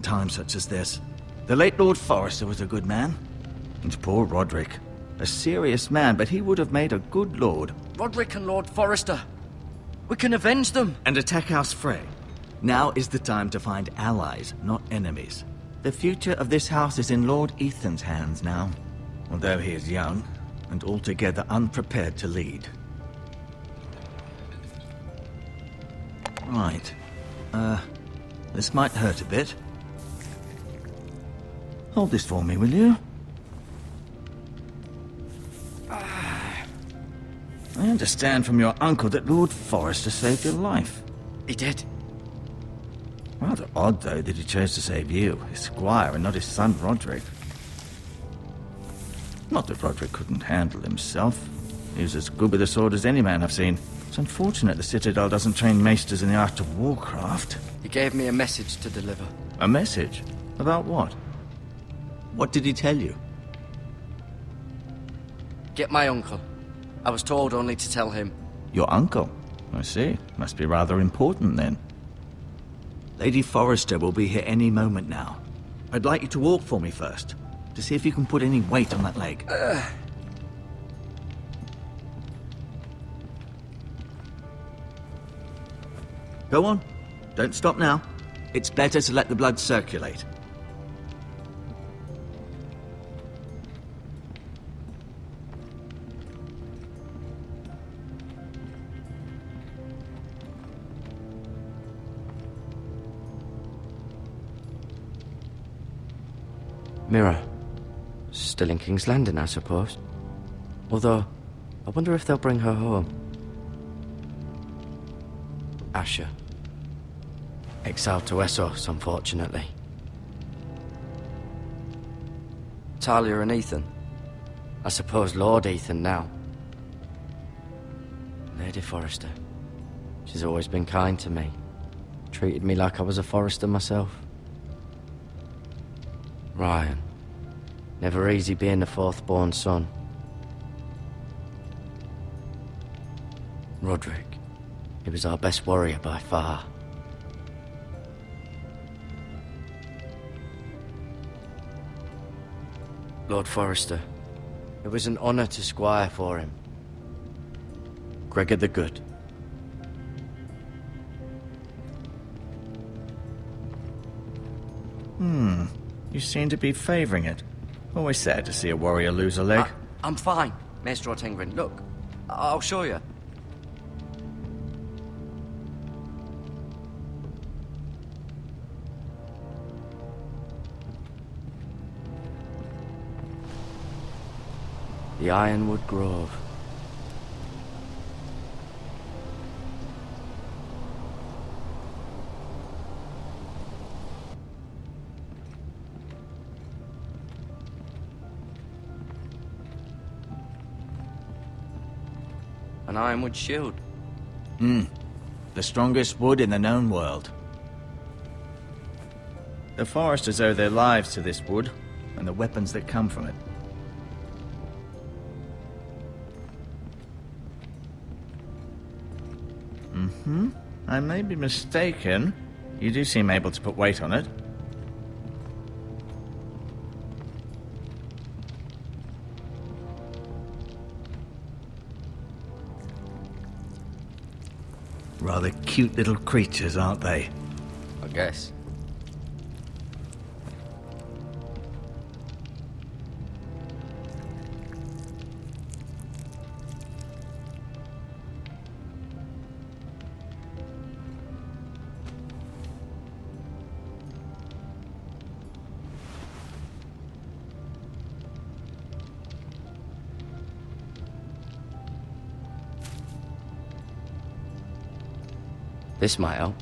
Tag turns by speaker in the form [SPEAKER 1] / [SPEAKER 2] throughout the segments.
[SPEAKER 1] Times such as this. The late Lord Forrester was a good man. And poor Roderick. A serious man, but he would have made a good lord.
[SPEAKER 2] Roderick and Lord Forrester. We can avenge them.
[SPEAKER 1] And attack House Frey. Now is the time to find allies, not enemies. The future of this house is in Lord Ethan's hands now. Although he is young, and altogether unprepared to lead. Right. This might hurt a bit. Hold this for me, will you? I understand from your uncle that Lord Forrester saved your life.
[SPEAKER 2] He did.
[SPEAKER 1] Rather odd, though, that he chose to save you, his squire, and not his son Roderick. Not that Roderick couldn't handle himself. He was as good with a sword as any man I've seen. It's unfortunate the Citadel doesn't train maesters in the art of warcraft.
[SPEAKER 2] He gave me a message to deliver.
[SPEAKER 1] A message? About what? What did he tell you?
[SPEAKER 2] Get my uncle. I was told only to tell him.
[SPEAKER 1] Your uncle? I see. Must be rather important, then. Lady Forrester will be here any moment now. I'd like you to walk for me first, to see if you can put any weight on that leg. Go on. Don't stop now. It's better to let the blood circulate.
[SPEAKER 2] Mirror. Still in King's Landing, I suppose. Although, I wonder if they'll bring her home. Asher. Exiled to Essos, unfortunately. Talia and Ethan. I suppose Lord Ethan now. Lady Forrester. She's always been kind to me. Treated me like I was a Forrester myself. Ryan. Never easy being the fourth-born son. Roderick. He was our best warrior by far. Lord Forrester. It was an honor to squire for him. Gregor the Good.
[SPEAKER 1] You seem to be favoring it. Always sad to see a warrior lose a leg.
[SPEAKER 2] I'm fine, Maestro Tengrin. Look, I'll show you. The Ironwood Grove. An ironwood shield.
[SPEAKER 1] The strongest wood in the known world. The Foresters owe their lives to this wood, and the weapons that come from it. I may be mistaken. You do seem able to put weight on it. Rather cute little creatures, aren't they?
[SPEAKER 2] I guess. This might help.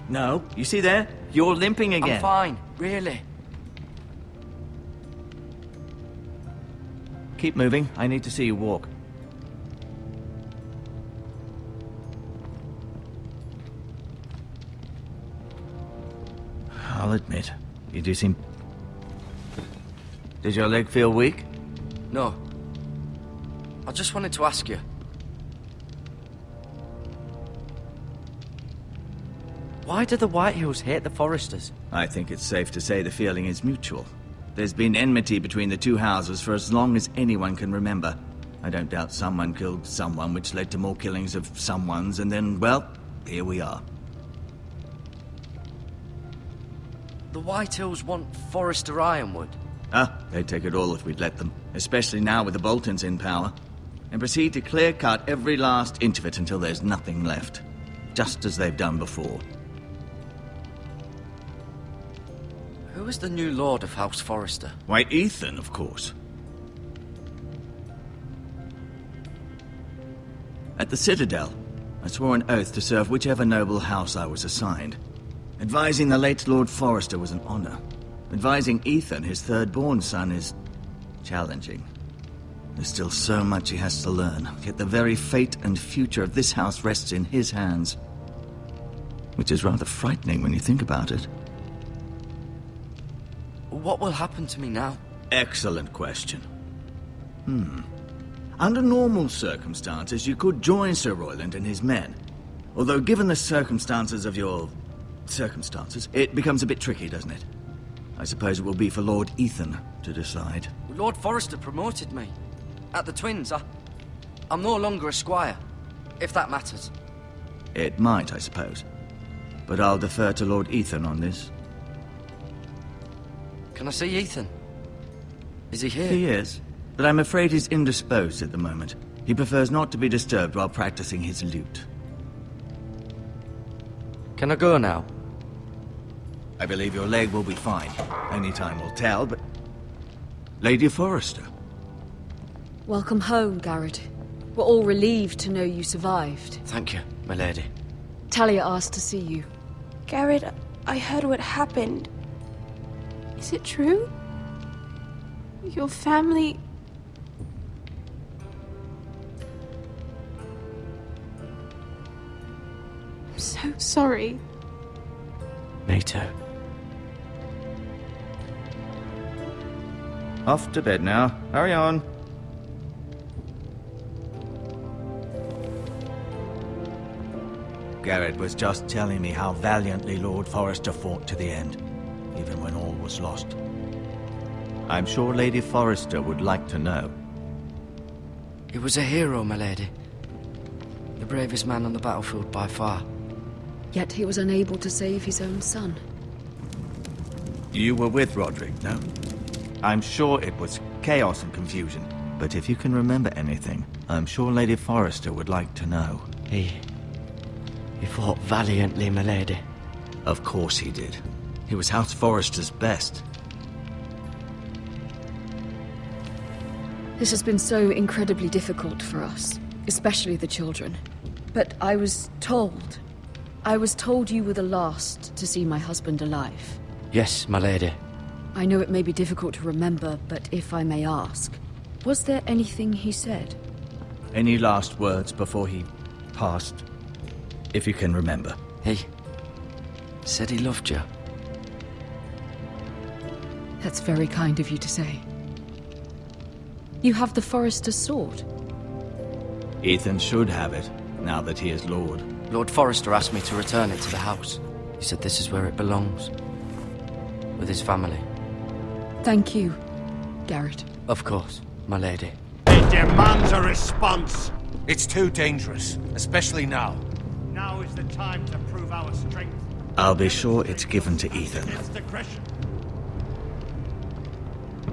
[SPEAKER 1] No, you see there? You're limping again.
[SPEAKER 2] I'm fine, really.
[SPEAKER 1] Keep moving. I need to see you walk. I'll admit, you do seem... Does your leg feel weak?
[SPEAKER 2] No. I just wanted to ask you. Why do the Whitehills hate the Forresters?
[SPEAKER 1] I think it's safe to say the feeling is mutual. There's been enmity between the two houses for as long as anyone can remember. I don't doubt someone killed someone, which led to more killings of someones, and then, well, here we are.
[SPEAKER 2] The Whitehills want Forrester Ironwood.
[SPEAKER 1] They'd take it all if we'd let them, especially now with the Boltons in power, and proceed to clear-cut every last inch of it until there's nothing left, just as they've done before.
[SPEAKER 2] Who is the new Lord of House Forrester?
[SPEAKER 1] Why, Ethan, of course. At the Citadel, I swore an oath to serve whichever noble house I was assigned. Advising the late Lord Forrester was an honor. Advising Ethan, his third-born son, is challenging. There's still so much he has to learn, yet the very fate and future of this house rests in his hands. Which is rather frightening when you think about it.
[SPEAKER 2] What will happen to me now?
[SPEAKER 1] Excellent question. Under normal circumstances, you could join Sir Royland and his men. Although given the circumstances of your circumstances, it becomes a bit tricky, doesn't it? I suppose it will be for Lord Ethan to decide.
[SPEAKER 2] Lord Forrester promoted me. At the Twins, I'm no longer a squire, if that matters.
[SPEAKER 1] It might, I suppose. But I'll defer to Lord Ethan on this.
[SPEAKER 2] Can I see Ethan? Is he here?
[SPEAKER 1] He is, but I'm afraid he's indisposed at the moment. He prefers not to be disturbed while practicing his lute.
[SPEAKER 2] Can I go now?
[SPEAKER 1] I believe your leg will be fine. Only time will tell, but... Lady Forrester.
[SPEAKER 3] Welcome home, Garrett. We're all relieved to know you survived.
[SPEAKER 2] Thank you, my lady.
[SPEAKER 3] Talia asked to see you.
[SPEAKER 4] Garrett, I heard what happened. Is it true? Your family... I'm so sorry.
[SPEAKER 2] Me too.
[SPEAKER 1] Off to bed now. Hurry on. Garrett was just telling me how valiantly Lord Forrester fought to the end, even when all was lost. I'm sure Lady Forrester would like to know.
[SPEAKER 2] He was a hero, my lady. The bravest man on the battlefield by far.
[SPEAKER 3] Yet he was unable to save his own son.
[SPEAKER 1] You were with Roderick, no? I'm sure it was chaos and confusion, but if you can remember anything, I'm sure Lady Forrester would like to know.
[SPEAKER 2] He fought valiantly, my lady.
[SPEAKER 1] Of course he did. He was House Forrester's best.
[SPEAKER 3] This has been so incredibly difficult for us, especially the children. But I was told you were the last to see my husband alive.
[SPEAKER 2] Yes, my lady.
[SPEAKER 3] I know it may be difficult to remember, but if I may ask, was there anything he said?
[SPEAKER 1] Any last words before he passed? If you can remember.
[SPEAKER 2] He said he loved you.
[SPEAKER 3] That's very kind of you to say. You have the Forrester's sword.
[SPEAKER 1] Ethan should have it, now that he is Lord.
[SPEAKER 2] Lord Forrester asked me to return it to the house. He said this is where it belongs. With his family.
[SPEAKER 3] Thank you, Garrett.
[SPEAKER 2] Of course, my lady.
[SPEAKER 5] It demands a response.
[SPEAKER 6] It's too dangerous, especially now.
[SPEAKER 5] Now is the time to prove our strength.
[SPEAKER 1] I'll be sure it's given to Ethan.
[SPEAKER 5] Against aggression.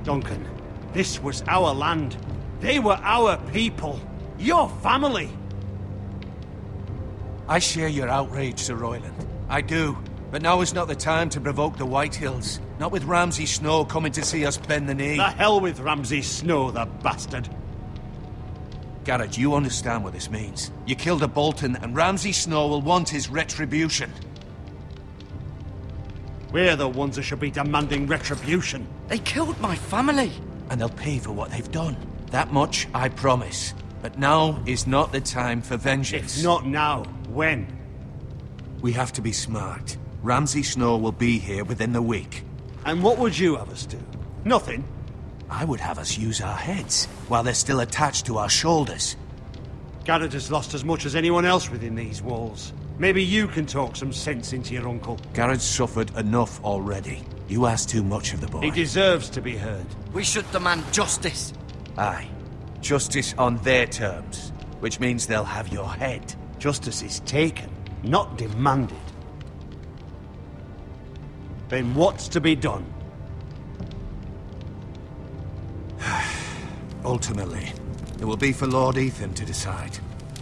[SPEAKER 5] Duncan, this was our land. They were our people. Your family.
[SPEAKER 6] I share your outrage, Sir Royland. I do. But now is not the time to provoke the Whitehills. Not with Ramsay Snow coming to see us bend the knee.
[SPEAKER 5] The hell with Ramsay Snow, the bastard.
[SPEAKER 6] Garrett, you understand what this means. You killed a Bolton, and Ramsay Snow will want his retribution.
[SPEAKER 5] We're the ones that should be demanding retribution.
[SPEAKER 2] They killed my family.
[SPEAKER 6] And they'll pay for what they've done. That much I promise. But now is not the time for vengeance.
[SPEAKER 5] If not now, when?
[SPEAKER 6] We have to be smart. Ramsay Snow will be here within the week.
[SPEAKER 5] And what would you have us do? Nothing.
[SPEAKER 6] I would have us use our heads while they're still attached to our shoulders.
[SPEAKER 5] Garrett has lost as much as anyone else within these walls. Maybe you can talk some sense into your uncle.
[SPEAKER 6] Garrett's suffered enough already. You ask too much of the boy.
[SPEAKER 5] He deserves to be heard.
[SPEAKER 2] We should demand justice.
[SPEAKER 6] Aye. Justice on their terms, which means they'll have your head.
[SPEAKER 5] Justice is taken, not demanded. Then what's to be done?
[SPEAKER 6] Ultimately, it will be for Lord Ethan to decide.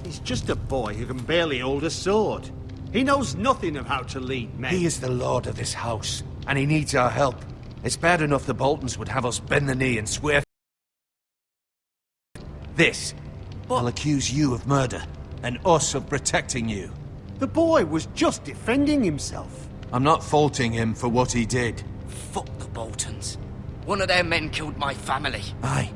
[SPEAKER 5] He's just a boy who can barely hold a sword. He knows nothing of how to lead men.
[SPEAKER 6] He is the lord of this house, and he needs our help. It's bad enough the Boltons would have us bend the knee and swear this. I'll accuse you of murder, and us of protecting you.
[SPEAKER 5] The boy was just defending himself.
[SPEAKER 6] I'm not faulting him for what he did.
[SPEAKER 2] Fuck the Boltons. One of their men killed my family.
[SPEAKER 6] Aye.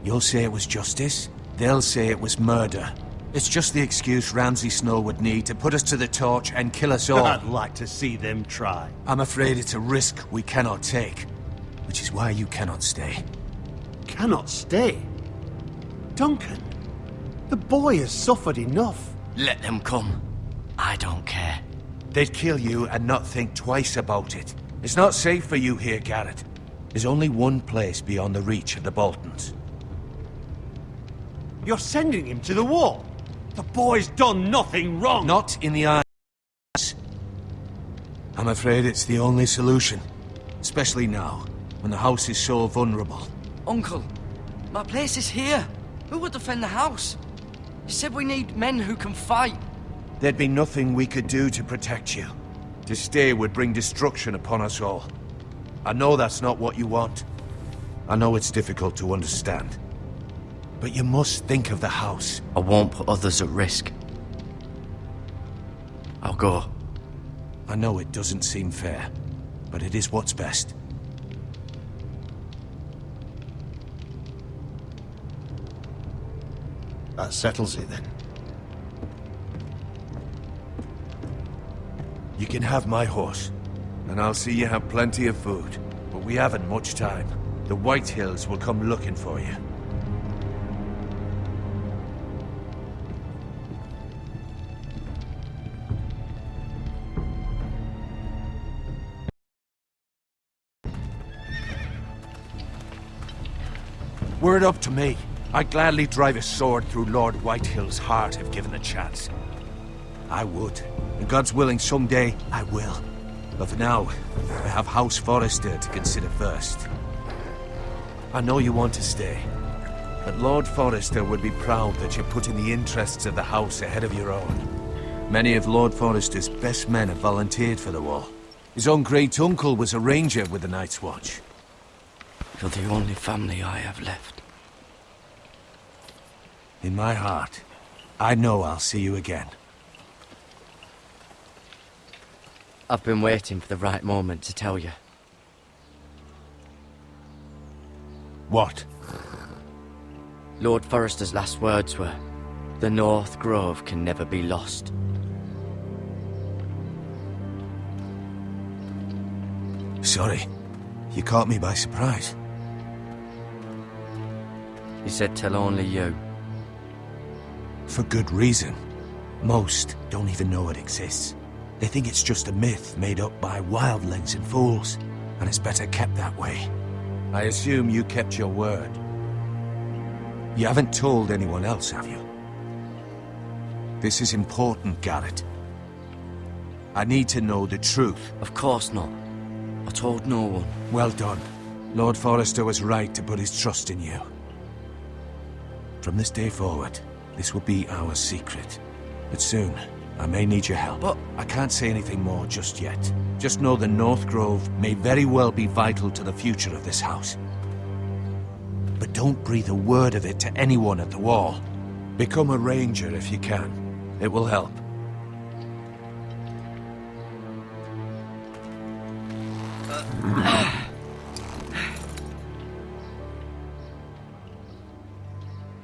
[SPEAKER 6] You'll say it was justice, they'll say it was murder. It's just the excuse Ramsay Snow would need to put us to the torch and kill us all.
[SPEAKER 5] I'd like to see them try.
[SPEAKER 6] I'm afraid it's a risk we cannot take, which is why you cannot stay.
[SPEAKER 5] Cannot stay? Duncan, the boy has suffered enough.
[SPEAKER 2] Let them come. I don't care.
[SPEAKER 6] They'd kill you and not think twice about it. It's not safe for you here, Garrett. There's only one place beyond the reach of the Boltons.
[SPEAKER 5] You're sending him to the wall. The boy's done nothing wrong.
[SPEAKER 6] Not in the eyes. I'm afraid it's the only solution. Especially now, when the house is so vulnerable.
[SPEAKER 2] Uncle, my place is here. Who would defend the house? You said we need men who can fight.
[SPEAKER 6] There'd be nothing we could do to protect you. To stay would bring destruction upon us all. I know that's not what you want. I know it's difficult to understand. But you must think of the house.
[SPEAKER 2] I won't put others at risk. I'll go.
[SPEAKER 6] I know it doesn't seem fair, but it is what's best.
[SPEAKER 5] That settles it then.
[SPEAKER 6] You can have my horse, and I'll see you have plenty of food. But we haven't much time. The White Hills will come looking for you. Were it up to me, I'd gladly drive a sword through Lord Whitehill's heart if given the chance. I would. And God's willing, someday I will. But for now, I have House Forrester to consider first. I know you want to stay, but Lord Forrester would be proud that you're putting the interests of the house ahead of your own. Many of Lord Forrester's best men have volunteered for the wall. His own great-uncle was a ranger with the Night's Watch.
[SPEAKER 2] You're the only family I have left.
[SPEAKER 6] In my heart, I know I'll see you again.
[SPEAKER 2] I've been waiting for the right moment to tell you.
[SPEAKER 6] What?
[SPEAKER 2] Lord Forrester's last words were, "The North Grove can never be lost."
[SPEAKER 6] Sorry. You caught me by surprise.
[SPEAKER 2] He said tell only you.
[SPEAKER 6] For good reason. Most don't even know it exists. They think it's just a myth made up by wildlings and fools, and it's better kept that way. I assume you kept your word. You haven't told anyone else, have you? This is important, Garrett. I need to know the truth.
[SPEAKER 2] Of course not. I told no one.
[SPEAKER 6] Well done. Lord Forrester was right to put his trust in you. From this day forward, this will be our secret. But soon, I may need your help.
[SPEAKER 2] But
[SPEAKER 6] I can't say anything more just yet. Just know the North Grove may very well be vital to the future of this house. But don't breathe a word of it to anyone at the wall. Become a ranger if you can. It will help.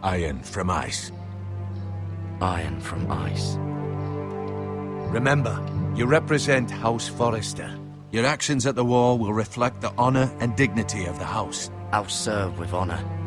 [SPEAKER 6] Iron from ice.
[SPEAKER 2] iron from ice.
[SPEAKER 6] Remember, you represent House Forrester. Your actions at the wall will reflect the honor and dignity of the house.
[SPEAKER 2] I'll serve with honor.